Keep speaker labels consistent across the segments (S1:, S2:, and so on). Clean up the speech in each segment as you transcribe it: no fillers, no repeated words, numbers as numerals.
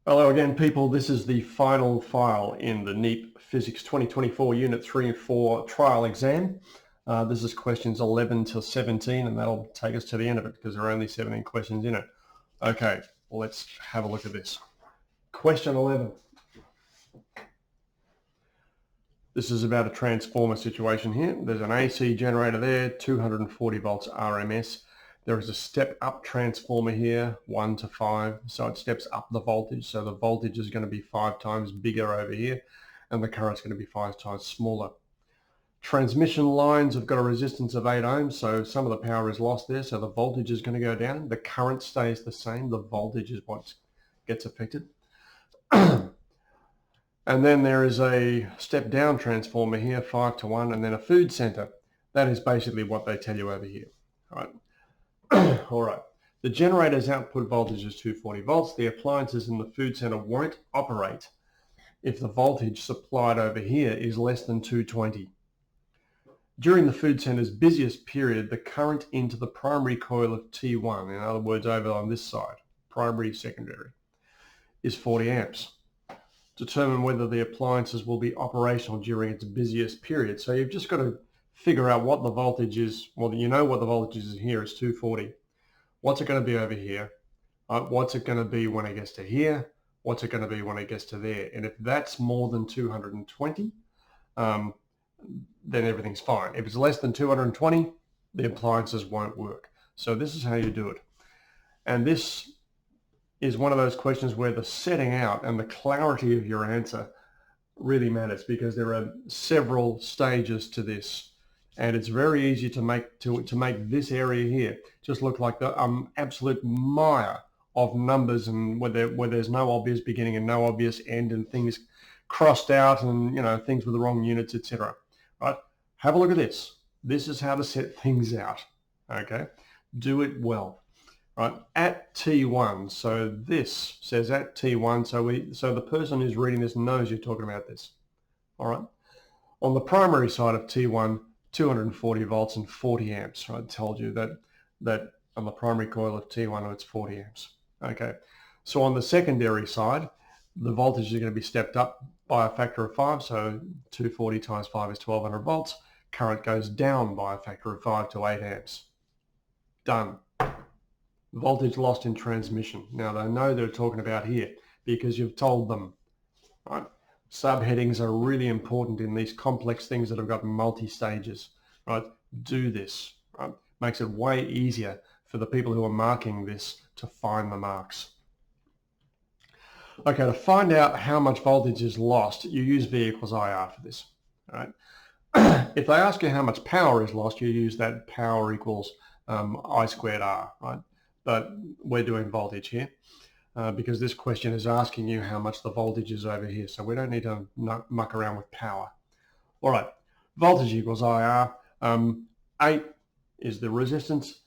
S1: Hello again, people. This is the final file in the NEAP Physics 2024 Unit 3 and 4 trial exam. This is questions 11 to 17, and that'll take us to the end of it because there are only 17 questions in it. Okay, let's have a look at this. Question 11. This is about a transformer situation here. There's an AC generator there, 240 volts RMS. There is a step-up transformer here, 1 to 5, so it steps up the voltage. So the voltage is going to be 5 times bigger over here, and the current's going to be 5 times smaller. Transmission lines have got a resistance of 8 ohms, so some of the power is lost there, so the voltage is going to go down. The current stays the same. The voltage is what gets affected. And then there is a step-down transformer here, 5 to 1, and then a food center. That is basically what they tell you over here. All right. All right. The generator's output voltage is 240 volts. The appliances in the food center won't operate if the voltage supplied over here is less than 220. During the food center's busiest period, the current into the primary coil of T1, in other words, over on this side, primary, secondary, is 40 amps. Determine whether the appliances will be operational during its busiest period. So you've just got to figure out what the voltage is. Well, you know what the voltage is here is 240. What's it going to be over here? What's it going to be when it gets to here? What's it going to be when it gets to there? And if that's more than 220, then everything's fine. If it's less than 220, the appliances won't work. So this is how you do it. And this is one of those questions where the setting out and the clarity of your answer really matters, because there are several stages to this, and it's very easy to make this area here just look like the absolute mire of numbers, and where there's no obvious beginning and no obvious end, and things crossed out, and things with the wrong units, etc. Right? Have a look at this. This is how to set things out. Okay, do it well. Right, at T1, so this says at T1, so the person who's reading this knows you're talking about this. All right, on the primary side of T1, 240 volts and 40 amps. I told you that on the primary coil of T1, it's 40 amps. Okay, so on the secondary side, the voltage is going to be stepped up by a factor of 5, so 240 times 5 is 1200 volts. Current goes down by a factor of 5 to 8 amps. Done. Voltage lost in transmission. Now they know they're talking about here because you've told them. Right? Subheadings are really important in these complex things that have got multi-stages. Right? Do this. Right? Makes it way easier for the people who are marking this to find the marks. Okay, to find out how much voltage is lost, you use V equals IR for this. Right? If they ask you how much power is lost, you use that power equals I squared R. Right? But we're doing voltage here because this question is asking you how much the voltage is over here. So we don't need to muck around with power. All right, voltage equals IR. 8 is the resistance.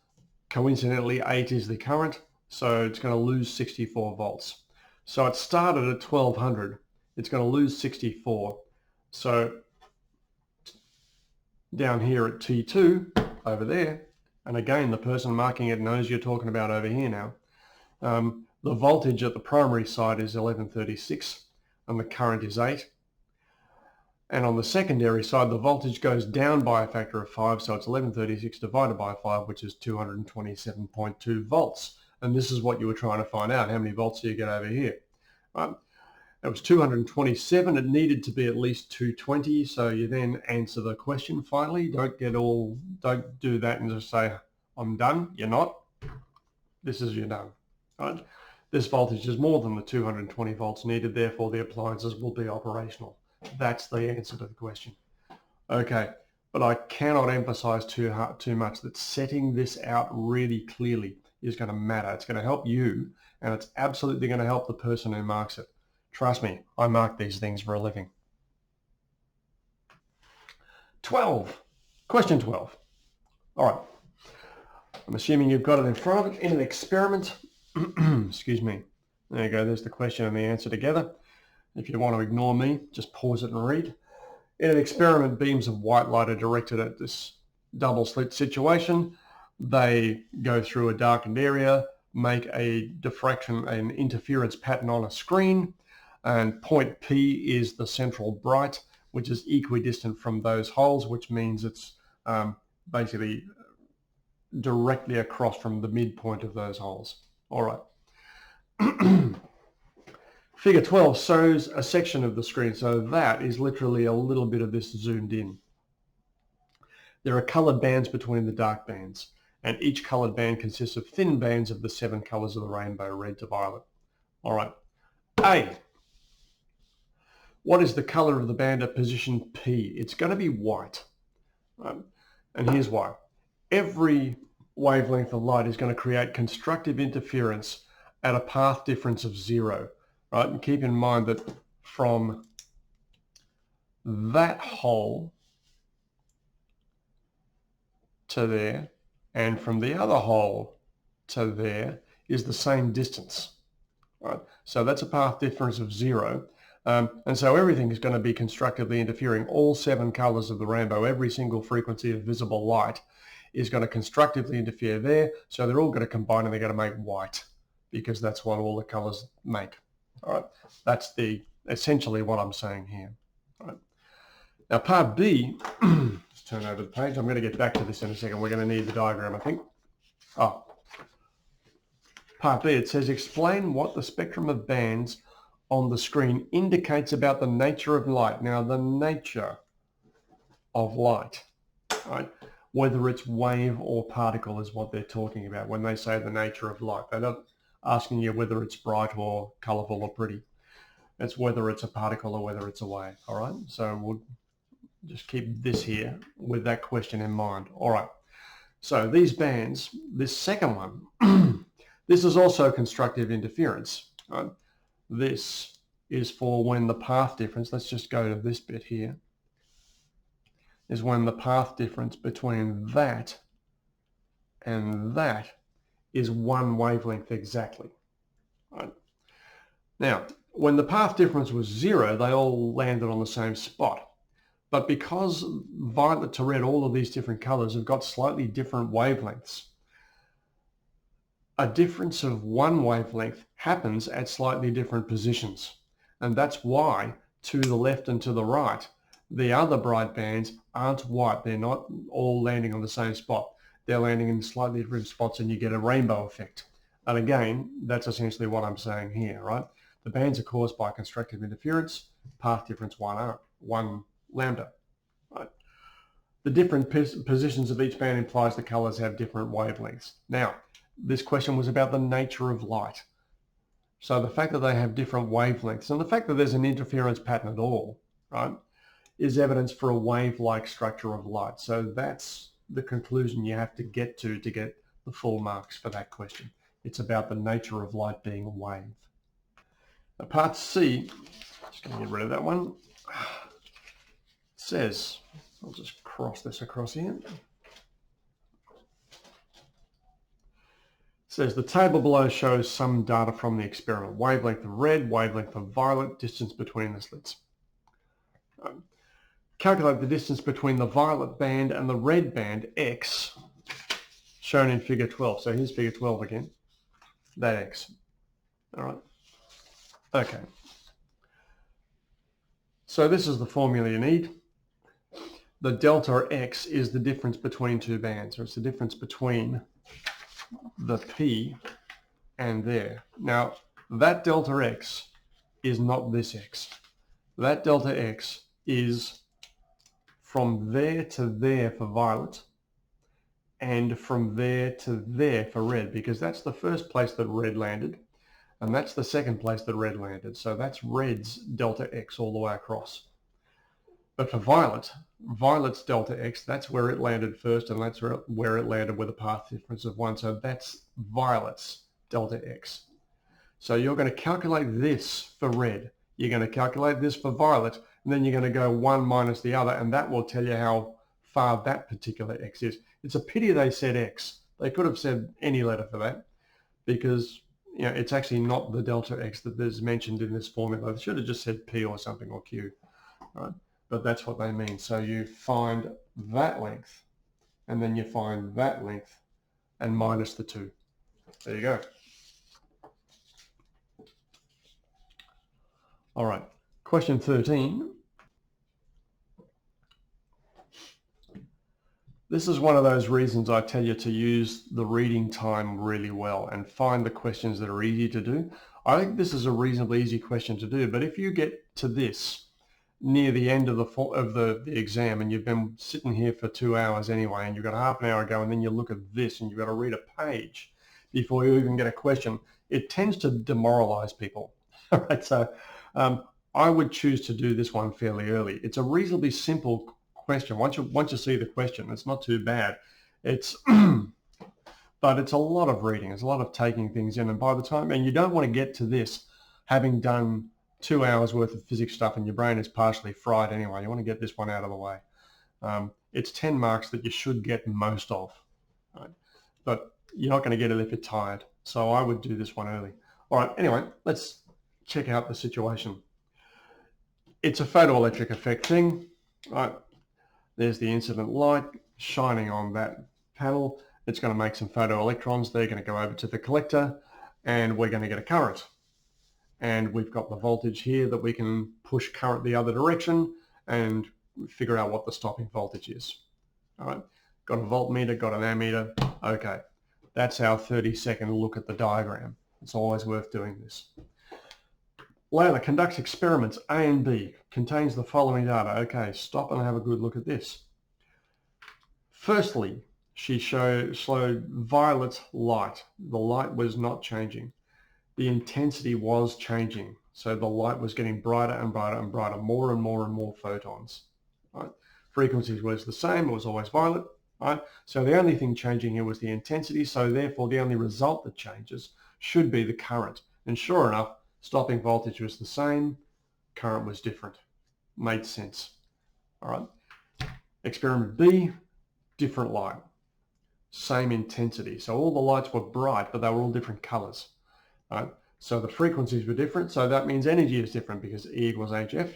S1: Coincidentally, 8 is the current. So it's going to lose 64 volts. So it started at 1200. It's going to lose 64. So down here at T2, over there, and again, the person marking it knows you're talking about over here now. The voltage at the primary side is 1136 and the current is 8. And on the secondary side, the voltage goes down by a factor of 5, so it's 1136 divided by 5, which is 227.2 volts. And this is what you were trying to find out. How many volts do you get over here? It was 227. It needed to be at least 220. So you then answer the question finally. Don't do that and just say, I'm done. You're not. This is you're done. Right? This voltage is more than the 220 volts needed. Therefore, the appliances will be operational. That's the answer to the question. Okay. But I cannot emphasize too much that setting this out really clearly is going to matter. It's going to help you, and it's absolutely going to help the person who marks it. Trust me, I mark these things for a living. 12. Question 12. All right. I'm assuming you've got it in front of it in an experiment. Excuse me. There you go. There's the question and the answer together. If you want to ignore me, just pause it and read. In an experiment, beams of white light are directed at this double slit situation. They go through a darkened area. make a diffraction, an interference pattern on a screen, and point P is the central bright, which is equidistant from those holes, which means it's basically directly across from the midpoint of those holes. All right. Figure 12 shows a section of the screen, so that is literally a little bit of this zoomed in. There are colored bands between the dark bands, and each colored band consists of thin bands of the 7 colors of the rainbow, red to violet. All right. A. What is the color of the band at position P? It's going to be white. Right? And here's why. Every wavelength of light is going to create constructive interference at a path difference of 0. Right? And keep in mind that from that hole to there and from the other hole to there is the same distance. Right? So that's a path difference of 0. And so everything is going to be constructively interfering. All 7 colors of the rainbow, every single frequency of visible light is going to constructively interfere there. So they're all going to combine and they're going to make white, because that's what all the colors make. All right. That's essentially what I'm saying here. All right. Now part B, let's turn over the page. I'm going to get back to this in a second. We're going to need the diagram, I think. Oh. Part B, it says explain what the spectrum of bands on the screen indicates about the nature of light. Now, the nature of light, right? Whether it's wave or particle is what they're talking about when they say the nature of light. They're not asking you whether it's bright or colorful or pretty. It's whether it's a particle or whether it's a wave, all right? So we'll just keep this here with that question in mind. All right, so these bands, this second one, this is also constructive interference, right? This is for when the path difference, let's just go to this bit here, is when the path difference between that and that is 1 wavelength exactly. Right? Now, when the path difference was 0, they all landed on the same spot. But because violet to red, all of these different colors have got slightly different wavelengths, a difference of 1 wavelength happens at slightly different positions. And that's why to the left and to the right, the other bright bands aren't white. They're not all landing on the same spot. They're landing in slightly different spots and you get a rainbow effect. And again, that's essentially what I'm saying here, right? The bands are caused by constructive interference, path difference 1 lambda, right? The different positions of each band implies the colors have different wavelengths. Now, this question was about the nature of light. So the fact that they have different wavelengths and the fact that there's an interference pattern at all, right, is evidence for a wave-like structure of light. So that's the conclusion you have to get get the full marks for that question. It's about the nature of light being a wave. Now, part C, just going to get rid of that one, says, I'll just cross this across here. Says the table below shows some data from the experiment. Wavelength of red, wavelength of violet, distance between the slits. Calculate the distance between the violet band and the red band, X, shown in figure 12. So here's figure 12 again, that X. All right. Okay. So this is the formula you need. The delta X is the difference between 2 bands, or it's the difference between the P and there. Now, that delta X is not this X. That delta X is from there to there for violet and from there to there for red, because that's the first place that red landed and that's the second place that red landed. So that's red's delta X all the way across. But for violet's delta X, that's where it landed first, and that's where it landed with a path difference of 1. So that's violet's delta X. So you're going to calculate this for red. You're going to calculate this for violet, and then you're going to go 1 minus the other, and that will tell you how far that particular X is. It's a pity they said X. They could have said any letter for that, because it's actually not the delta X that is mentioned in this formula. They should have just said P or something, or Q, right? But that's what they mean. So you find that length, and then you find that length, and minus the 2. There you go. All right, question 13. This is one of those reasons I tell you to use the reading time really well and find the questions that are easy to do. I think this is a reasonably easy question to do, but if you get to this near the end of the exam and you've been sitting here for 2 hours anyway and you've got half an hour to go and then you look at this and you've got to read a page before you even get a question, it tends to demoralize people. All right, so I would choose to do this one fairly early. It's a reasonably simple question. Once you see the question, it's not too bad. It's but it's a lot of reading. It's a lot of taking things in, and by the time, and you don't want to get to this having done 2 hours worth of physics stuff and your brain is partially fried anyway. You want to get this one out of the way. It's 10 marks that you should get most of, right? But you're not going to get it if you're tired. So I would do this one early. All right, anyway, let's check out the situation. It's a photoelectric effect thing, right? There's the incident light shining on that panel. It's going to make some photoelectrons. They're going to go over to the collector and we're going to get a current. And we've got the voltage here that we can push current the other direction and figure out what the stopping voltage is. All right, got a voltmeter, got an ammeter. Okay, that's our 30-second look at the diagram. It's always worth doing this. Layla conducts experiments A and B, contains the following data. Okay, stop and have a good look at this. Firstly, she showed violet light. The light was not changing. The intensity was changing. So the light was getting brighter and brighter and brighter, more and more and more photons. Right? Frequencies was the same, it was always violet. Right? So the only thing changing here was the intensity, so therefore the only result that changes should be the current. And sure enough, stopping voltage was the same, current was different. Made sense. All right. Experiment B, different light. Same intensity. So all the lights were bright, but they were all different colors. Right? So the frequencies were different, so that means energy is different because E equals HF.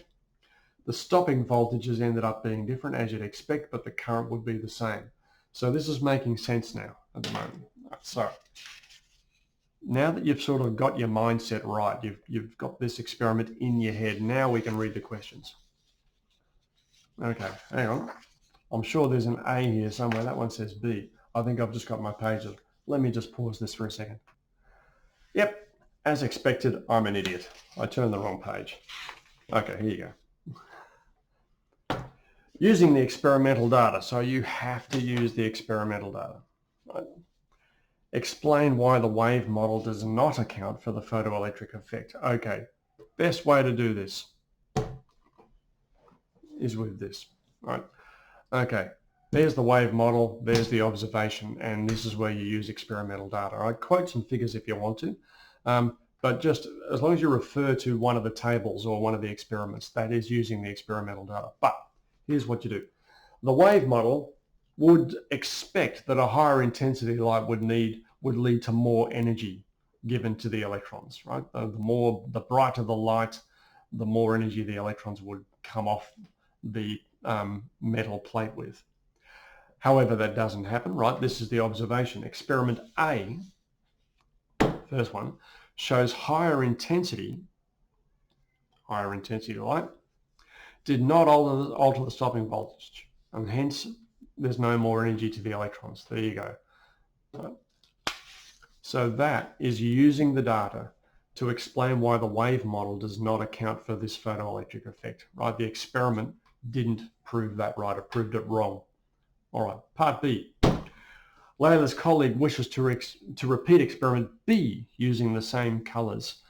S1: The stopping voltages ended up being different as you'd expect, but the current would be the same. So this is making sense now at the moment. So now that you've sort of got your mindset right, you've got this experiment in your head, now we can read the questions. Okay, hang on. I'm sure there's an A here somewhere. That one says B. I think I've just got my pages. Let me just pause this for a second. Yep, as expected, I'm an idiot. I turned the wrong page. Okay, here you go. Using the experimental data. So you have to use the experimental data. Right? Explain why the wave model does not account for the photoelectric effect. Okay, best way to do this is with this, right? Okay, there's the wave model, there's the observation, and this is where you use experimental data. I quote some figures if you want to, but just as long as you refer to one of the tables or one of the experiments, that is using the experimental data. But here's what you do. The wave model would expect that a higher intensity light would lead to more energy given to the electrons, right? The brighter the light, the more energy the electrons would come off the metal plate with. However, that doesn't happen, right? This is the observation. Experiment A, first one, shows higher intensity light did not alter the stopping voltage, and hence there's no more energy to the electrons. There you go. Right. So that is using the data to explain why the wave model does not account for this photoelectric effect, right? The experiment didn't prove that right, it proved it wrong. All right, part B. Layla's colleague wishes to repeat experiment B using the same colors,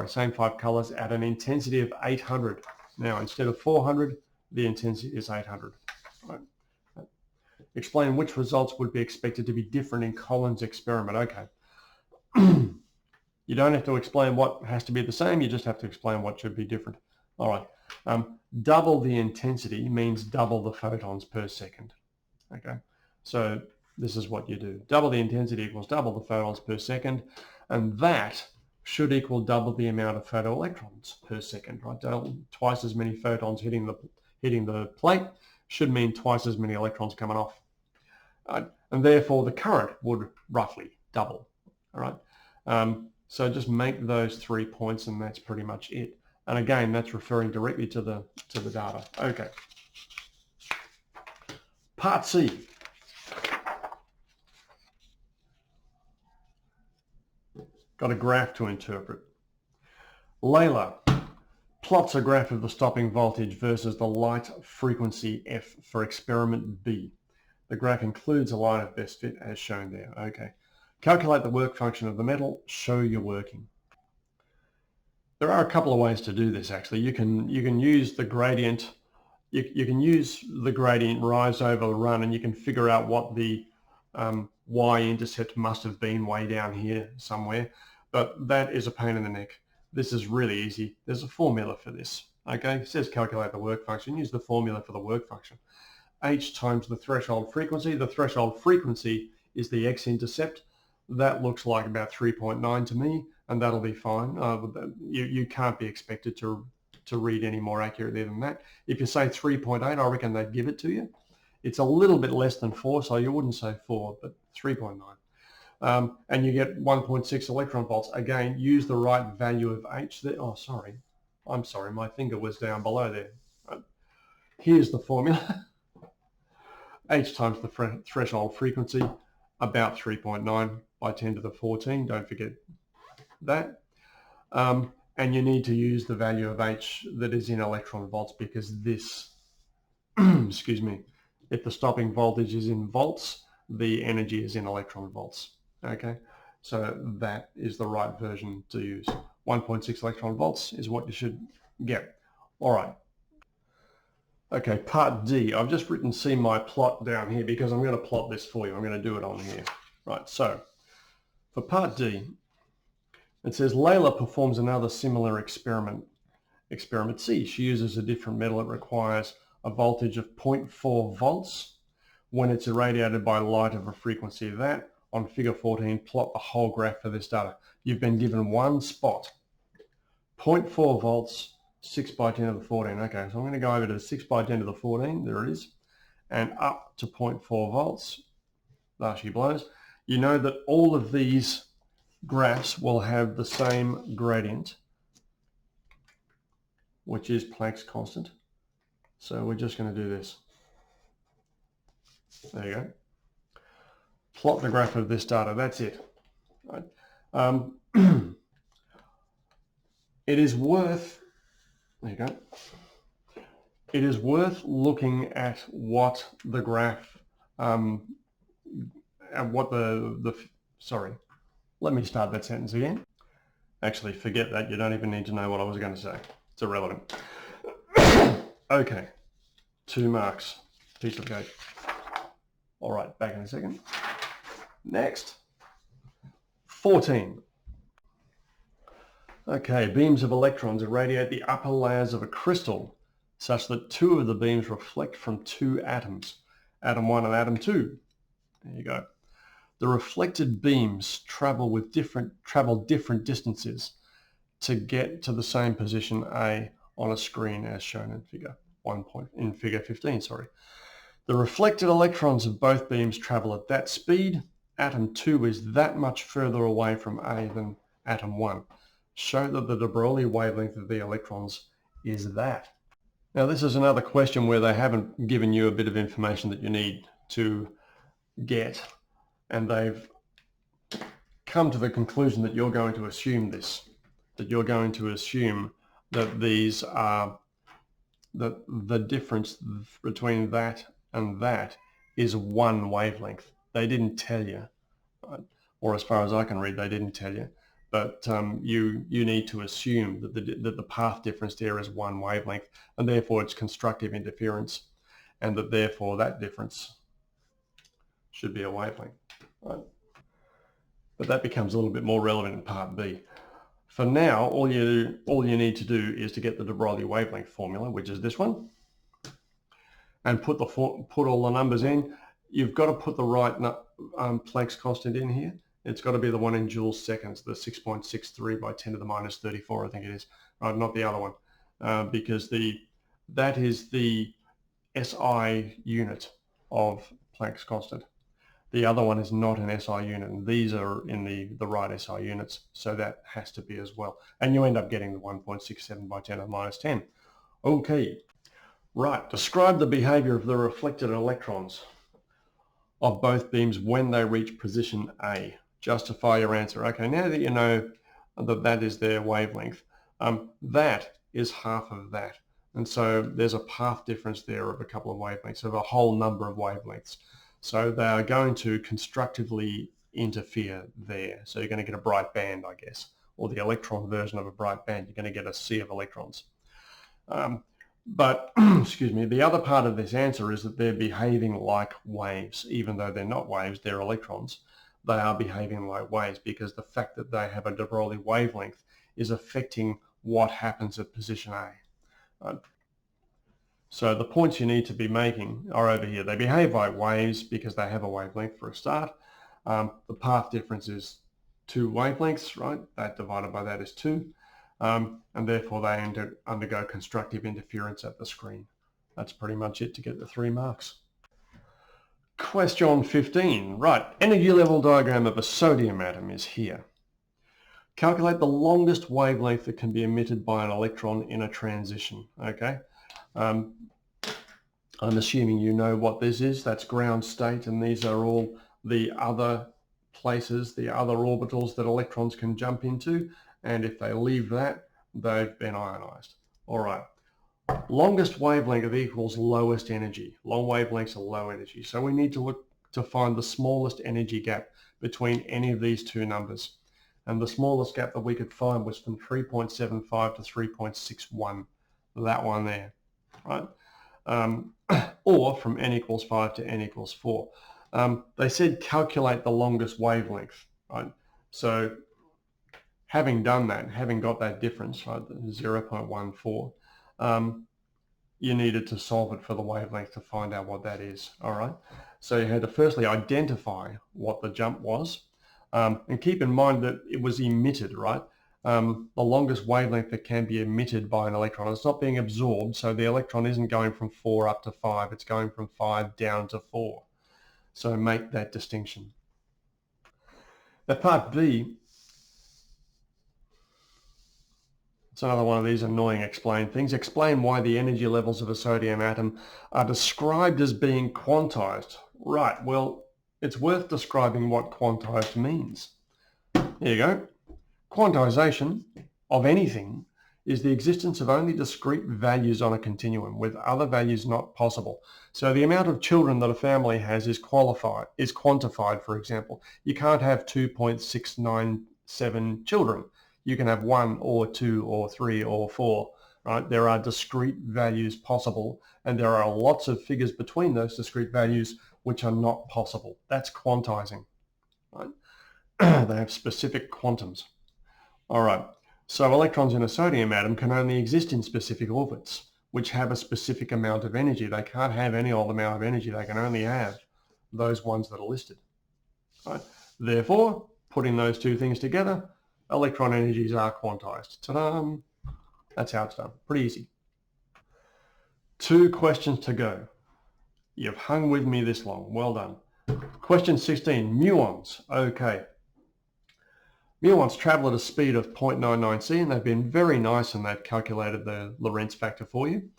S1: same 5 colors at an intensity of 800. Now, instead of 400, the intensity is 800. Right. Explain which results would be expected to be different in Collins' experiment. Okay. You don't have to explain what has to be the same, you just have to explain what should be different. All right. Double the intensity means double the photons per second. Okay. So this is what you do. Double the intensity equals double the photons per second, and that should equal double the amount of photoelectrons per second, right? Twice as many photons hitting the plate should mean twice as many electrons coming off. And therefore the current would roughly double, all right? So just make those 3 points and that's pretty much it. And again, that's referring directly to the data. Okay. Part C. Got a graph to interpret. Layla plots a graph of the stopping voltage versus the light frequency F for experiment B. The graph includes a line of best fit as shown there. Okay. Calculate the work function of the metal. Show your working. There are a couple of ways to do this actually. You can use the gradient. You can use the gradient rise over the run, and you can figure out what the y-intercept must have been way down here somewhere. But that is a pain in the neck. This is really easy. There's a formula for this. Okay, it says calculate the work function. Use the formula for the work function. H times the threshold frequency. The threshold frequency is the x-intercept. That looks like about 3.9 to me, and that'll be fine. You can't be expected to read any more accurately than that. If you say 3.8, I reckon they'd give it to you. It's a little bit less than 4, so you wouldn't say 4, but 3.9. And you get 1.6 electron volts. Again, use the right value of H there. Oh, sorry. I'm sorry, my finger was down below there. Here's the formula. H times the threshold frequency, about 3.9 by 10 to the 14. Don't forget that. And you need to use the value of H that is in electron volts, because this, excuse me, if the stopping voltage is in volts, the energy is in electron volts. Okay, so that is the right version to use. 1.6 electron volts is what you should get. All right. Okay, part D. I've just written see my plot down here because I'm going to plot this for you. I'm going to do it on here. Right, so for part D, it says Layla performs another similar experiment. Experiment C. She uses a different metal. It requires a voltage of 0.4 volts when it's irradiated by light of a frequency of that. On figure 14, plot the whole graph for this data. You've been given one spot. 0.4 volts, 6 by 10 to the 14. Okay, so I'm going to go over to 6 by 10 to the 14. There it is. And up to 0.4 volts. There she blows. You know that all of these graphs will have the same gradient, which is Planck's constant. So we're just going to do this. There you go. Plot the graph of this data. That's it. Right. It is worth. There you go. It is worth looking at what the graph, and what sorry. Let me start that sentence again. Actually, forget that. You don't even need to know what I was going to say. It's irrelevant. Okay. 2 marks. Piece of cake. All right, back in a second. Next. 14. Okay, beams of electrons irradiate the upper layers of a crystal such that 2 of the beams reflect from 2 atoms, atom 1 and atom 2. There you go. The reflected beams travel different distances to get to the same position A on a screen as shown in figure 15, sorry. The reflected electrons of both beams travel at that speed. Atom 2 is that much further away from A than atom 1. Show that the de Broglie wavelength of the electrons is that. Now this is another question where they haven't given you a bit of information that you need to get, and they've come to the conclusion that you're going to assume this, that you're going to assume that these are, that the difference between that and that is 1 wavelength. They didn't tell you, right? Or as far as I can read, they didn't tell you. But you need to assume that the path difference there is 1 wavelength, and therefore it's constructive interference, and that therefore that difference should be a wavelength, right? But that becomes a little bit more relevant in part B. For now, all you need to do is to get the de Broglie wavelength formula, which is this one, and put all the numbers in. You've got to put the right Planck's constant in here. It's got to be the one in joules seconds, the 6.63 by 10 to the minus 34, I think it is, right? Not the other one, because that is the SI unit of Planck's constant. The other one is not an SI unit, and these are in the right SI units, so that has to be as well. And you end up getting the 1.67 by 10 to the minus 10. Okay, right, describe the behavior of the reflected electrons of both beams when they reach position A. Justify your answer. Okay, now that you know that that is their wavelength, that is half of that. And so there's a path difference there of a couple of wavelengths, of a whole number of wavelengths. So they are going to constructively interfere there. So you're going to get a bright band, I guess, or the electron version of a bright band. You're going to get a sea of electrons. But, excuse me, the other part of this answer is that they're behaving like waves. Even though they're not waves, they're electrons. They are behaving like waves because the fact that they have a de Broglie wavelength is affecting what happens at position A. So the points you need to be making are over here. They behave like waves because they have a wavelength for a start. The path difference is 2 wavelengths, right? That divided by that is 2. And therefore they undergo constructive interference at the screen. That's pretty much it to get the 3 marks. Question 15. Right, energy level diagram of a sodium atom is here. Calculate the longest wavelength that can be emitted by an electron in a transition. Okay. I'm assuming you know what this is. That's ground state, and these are all the other places, the other orbitals that electrons can jump into. And if they leave that, they've been ionized. All right. Longest wavelength equals lowest energy. Long wavelengths are low energy. So we need to look to find the smallest energy gap between any of these two numbers. And the smallest gap that we could find was from 3.75 to 3.61. That one there, right? Or from n equals 5 to n equals 4. They said calculate the longest wavelength, right? So having done that, having got that difference, right, 0.14, you needed to solve it for the wavelength to find out what that is, all right? So you had to firstly identify what the jump was, and keep in mind that it was emitted, right? The longest wavelength that can be emitted by an electron. It's not being absorbed, so the electron isn't going from 4 up to 5, it's going from 5 down to 4. So make that distinction. Now part B, it's another one of these annoying explain things. Explain why the energy levels of a sodium atom are described as being quantized. Right, well, it's worth describing what quantized means. Here you go. Quantization of anything is the existence of only discrete values on a continuum with other values not possible. So the amount of children that a family has is quantified, for example. You can't have 2.697 children. You can have 1 or 2 or 3 or 4, right? There are discrete values possible, and there are lots of figures between those discrete values which are not possible. That's quantizing, right? They have specific quantums. All right, so electrons in a sodium atom can only exist in specific orbits, which have a specific amount of energy. They can't have any old amount of energy. They can only have those ones that are listed. Right? Therefore, putting those two things together, electron energies are quantized. Ta-da! That's how it's done. Pretty easy. 2 questions to go. You've hung with me this long. Well done. Question 16, muons. Okay. Muons travel at a speed of 0.99 c, and they've been very nice, and they've calculated the Lorentz factor for you.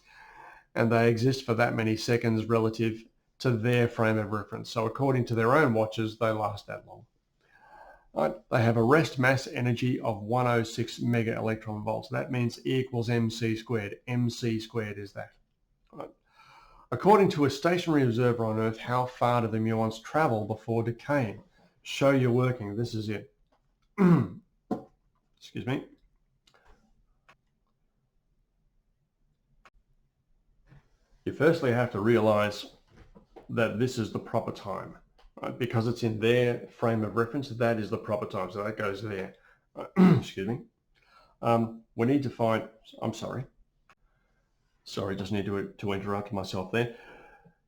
S1: And they exist for that many seconds relative to their frame of reference. So according to their own watches, they last that long. Right? They have a rest mass energy of 106 mega electron volts. That means E equals mc squared. Mc squared is that. Right? According to a stationary observer on Earth, how far do the muons travel before decaying? Show you're working. This is it. Excuse me. You firstly have to realize that this is the proper time, right? Because it's in their frame of reference, that is the proper time. So that goes there. Excuse me. We need to find, I'm sorry. Sorry, just need to interrupt myself there.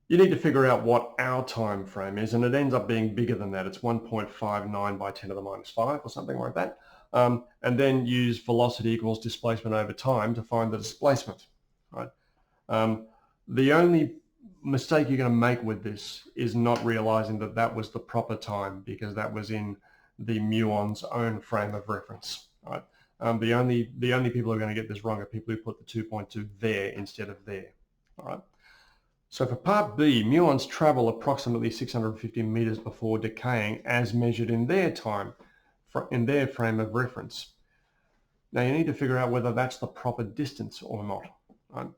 S1: You need to figure out what our time frame is, and it ends up being bigger than that. It's 1.59 by 10 to the minus 5 or something like that. And then use velocity equals displacement over time to find the displacement, right? The only mistake you're going to make with this is not realizing that that was the proper time, because that was in the muon's own frame of reference. Right? The only people who are going to get this wrong are people who put the 2.2 there instead of there. All right. So for part B, muons travel approximately 650 meters before decaying, as measured in their time, in their frame of reference. Now you need to figure out whether that's the proper distance or not. Right?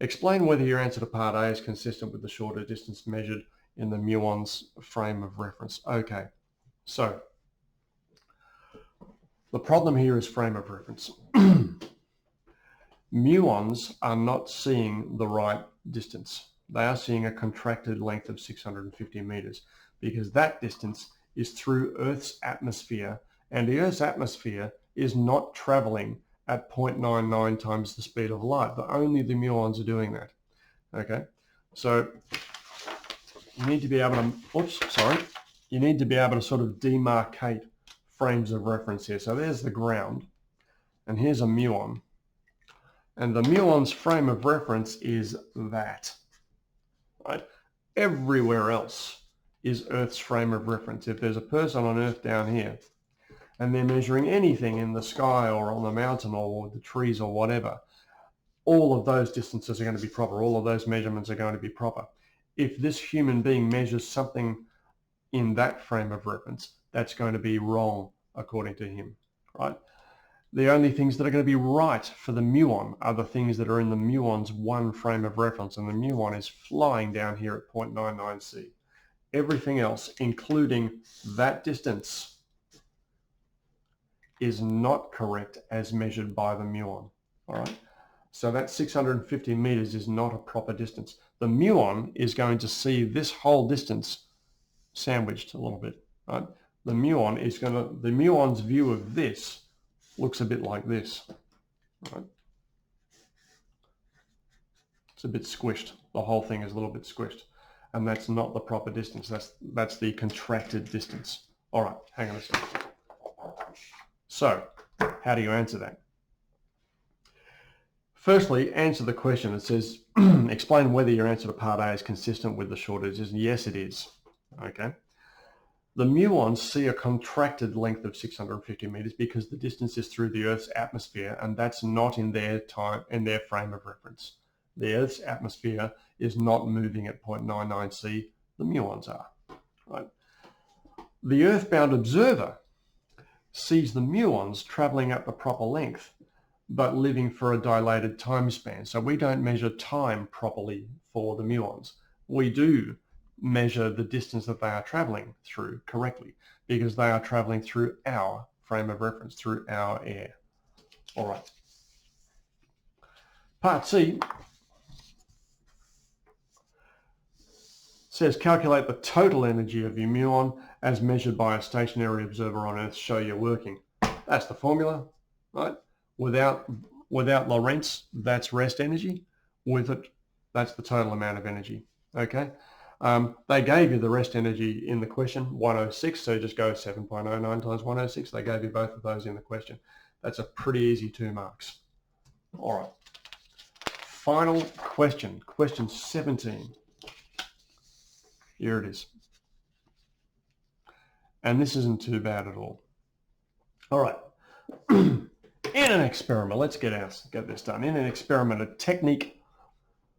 S1: Explain whether your answer to part A is consistent with the shorter distance measured in the muon's frame of reference. Okay, so the problem here is frame of reference. Muons are not seeing the right distance. They are seeing a contracted length of 650 meters, because that distance is through Earth's atmosphere, and the Earth's atmosphere is not traveling at 0.99 times the speed of light, but only the muons are doing that. Okay, so you need to be able to, you need to be able to sort of demarcate frames of reference here. So there's the ground, and here's a muon, and the muon's frame of reference is that. Right? Everywhere else is Earth's frame of reference. If there's a person on Earth down here and they're measuring anything in the sky or on the mountain or the trees or whatever, all of those distances are going to be proper. All of those measurements are going to be proper. If this human being measures something in that frame of reference, that's going to be wrong according to him, right? The only things that are going to be right for the muon are the things that are in the muon's one frame of reference, and the muon is flying down here at 0.99 C. Everything else, including that distance, is not correct as measured by the muon. All right, so that 650 meters is not a proper distance. The muon is going to see this whole distance sandwiched a little bit. Right, the muon's view of this looks a bit like this. Right? It's a bit squished. The whole thing is a little bit squished, and that's not the proper distance. That's the contracted distance. All right, hang on a second. So, how do you answer that? Firstly, answer the question. It says, explain whether your answer to part A is consistent with the shorter distance. Yes, it is. Okay. The muons see a contracted length of 650 meters because the distance is through the Earth's atmosphere, and that's not in their frame of reference. The Earth's atmosphere is not moving at 0.99 C. The muons are. Right? The Earthbound observer sees the muons traveling at the proper length, but living for a dilated time span. So we don't measure time properly for the muons. We do measure the distance that they are traveling through correctly, because they are traveling through our frame of reference, through our air. All right. Part C says calculate the total energy of your muon as measured by a stationary observer on Earth. Show you're working. That's the formula, right? Without Lorentz, that's rest energy. With it, that's the total amount of energy. Okay. They gave you the rest energy in the question, 106, so just go 7.09 times 106. They gave you both of those in the question. That's a pretty easy 2 marks. All right. Final question, question 17. Here it is. And this isn't too bad at all. All right. In an experiment, let's get this done. In an experiment, a technique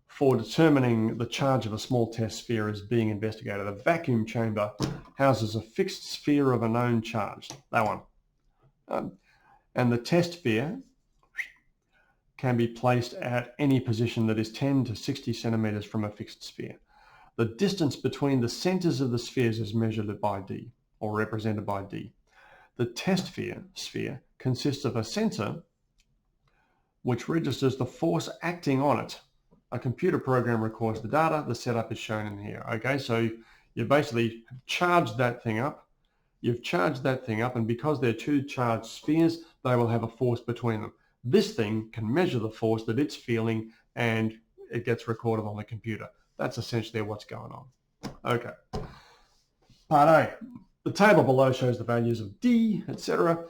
S1: for determining the charge of a small test sphere is being investigated. A vacuum chamber houses a fixed sphere of a known charge, that one. And the test sphere can be placed at any position that is 10 to 60 centimeters from a fixed sphere. The distance between the centers of the spheres is measured by D, or represented by D. The test sphere consists of a sensor which registers the force acting on it. A computer program records the data. The setup is shown in here. Okay, so you basically charged that thing up. You've charged that thing up, and because they're 2 charged spheres, they will have a force between them. This thing can measure the force that it's feeling, and it gets recorded on the computer. That's essentially what's going on. Okay. Part A. The table below shows the values of D, etc.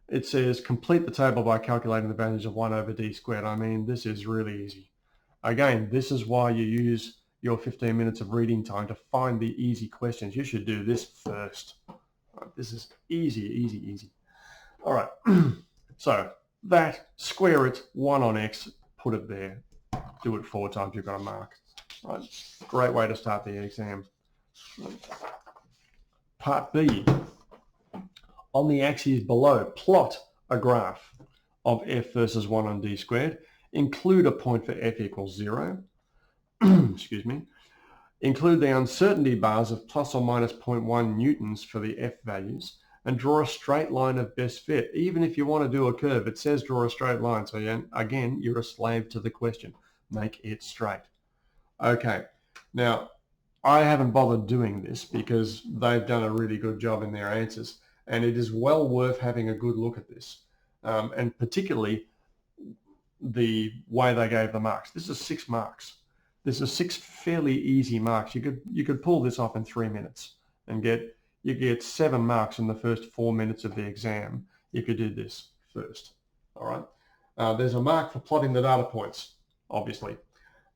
S1: It says complete the table by calculating the values of 1 over D squared. I mean, this is really easy. Again, this is why you use your 15 minutes of reading time to find the easy questions. You should do this first. Right, this is easy, easy, easy. All right, so that, square it, 1 on x, put it there. Do it 4 times, you've got a mark. Right, great way to start the exam. Part B, on the axes below, plot a graph of f versus 1 on d squared. Include a point for f equals 0. Excuse me. Include the uncertainty bars of plus or minus 0.1 newtons for the f values, and draw a straight line of best fit. Even if you want to do a curve, it says draw a straight line. So again, you're a slave to the question. Make it straight. Okay, now I haven't bothered doing this because they've done a really good job in their answers, and it is well worth having a good look at this, and particularly the way they gave the marks. This is 6 marks. This is 6 fairly easy marks. You could pull this off in 3 minutes and you get 7 marks in the first 4 minutes of the exam if you did this first. All right. There's a mark for plotting the data points, obviously.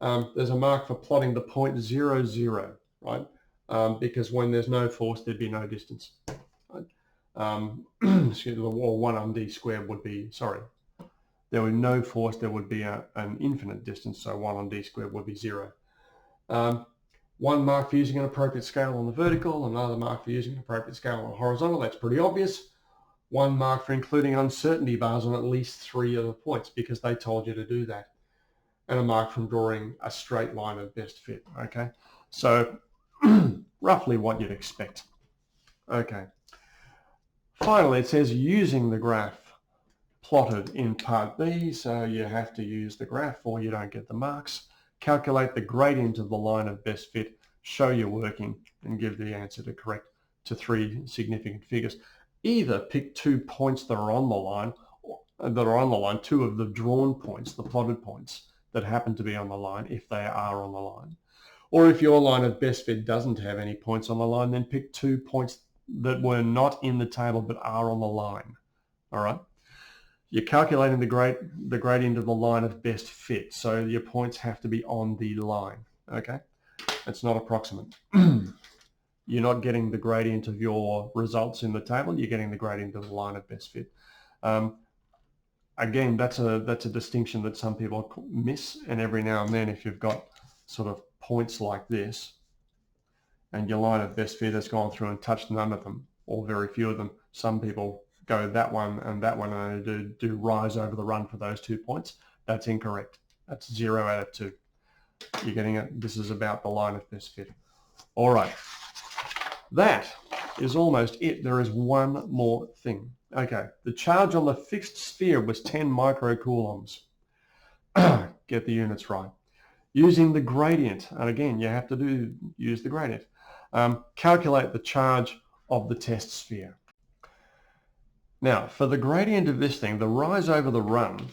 S1: There's a mark for plotting the point 0, 0, right? Because when there's no force, there'd be no distance. Right? Excuse me, or 1 on d squared would be, sorry. There would be no force, there would be an infinite distance, so 1 on d squared would be 0. 1 mark for using an appropriate scale on the vertical, another mark for using an appropriate scale on the horizontal. That's pretty obvious. 1 mark for including uncertainty bars on at least 3 of the points because they told you to do that. And a mark from drawing a straight line of best fit. Okay, so roughly what you'd expect. Okay. Finally, it says using the graph plotted in part B, so you have to use the graph or you don't get the marks. Calculate the gradient of the line of best fit, show you're working, and give the answer to 3 significant figures. Either pick 2 points that are on the line, 2 of the drawn points, the plotted points that happen to be on the line if they are on the line. Or if your line of best fit doesn't have any points on the line, then pick 2 points that were not in the table but are on the line. All right. You're calculating the gradient of the line of best fit, so your points have to be on the line, okay? It's not approximate. You're not getting the gradient of your results in the table, you're getting the gradient of the line of best fit. Again, that's a distinction that some people miss, and every now and then if you've got sort of points like this, and your line of best fit has gone through and touched none of them, or very few of them, some people go that one and do rise over the run for those 2 points. That's incorrect. That's 0 out of 2. You're getting it. This is about the line of best fit. All right. That is almost it. There is one more thing. Okay. The charge on the fixed sphere was 10 microcoulombs. Get the units right. Using the gradient, and again, you have to use the gradient. Calculate the charge of the test sphere. Now, for the gradient of this thing, the rise over the run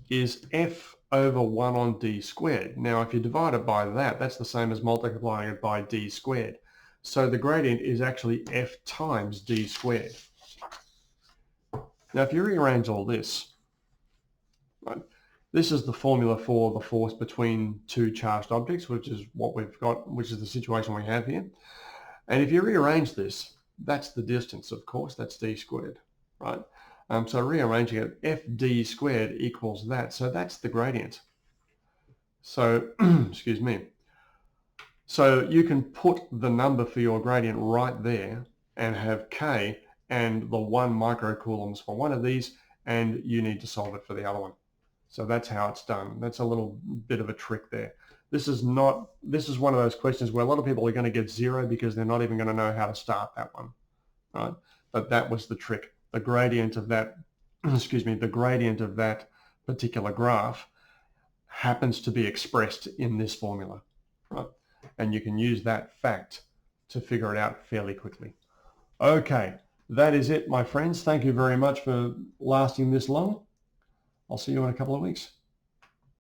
S1: is f over 1 on d squared. Now, if you divide it by that, that's the same as multiplying it by d squared. So the gradient is actually f times d squared. Now, if you rearrange all this, right, this is the formula for the force between 2 charged objects, which is what we've got, which is the situation we have here. And if you rearrange this, that's the distance, of course, that's d squared, right? So rearranging it, fd squared equals that. So that's the gradient. So, excuse me. So you can put the number for your gradient right there and have k and the 1 microcoulombs for one of these, and you need to solve it for the other one. So that's how it's done. That's a little bit of a trick there. This is one of those questions where a lot of people are going to get 0 because they're not even going to know how to start that one, right? But that was the trick. The gradient of that, excuse me, the gradient of that particular graph happens to be expressed in this formula, right? And you can use that fact to figure it out fairly quickly. Okay, that is it, my friends. Thank you very much for lasting this long. I'll see you in a couple of weeks.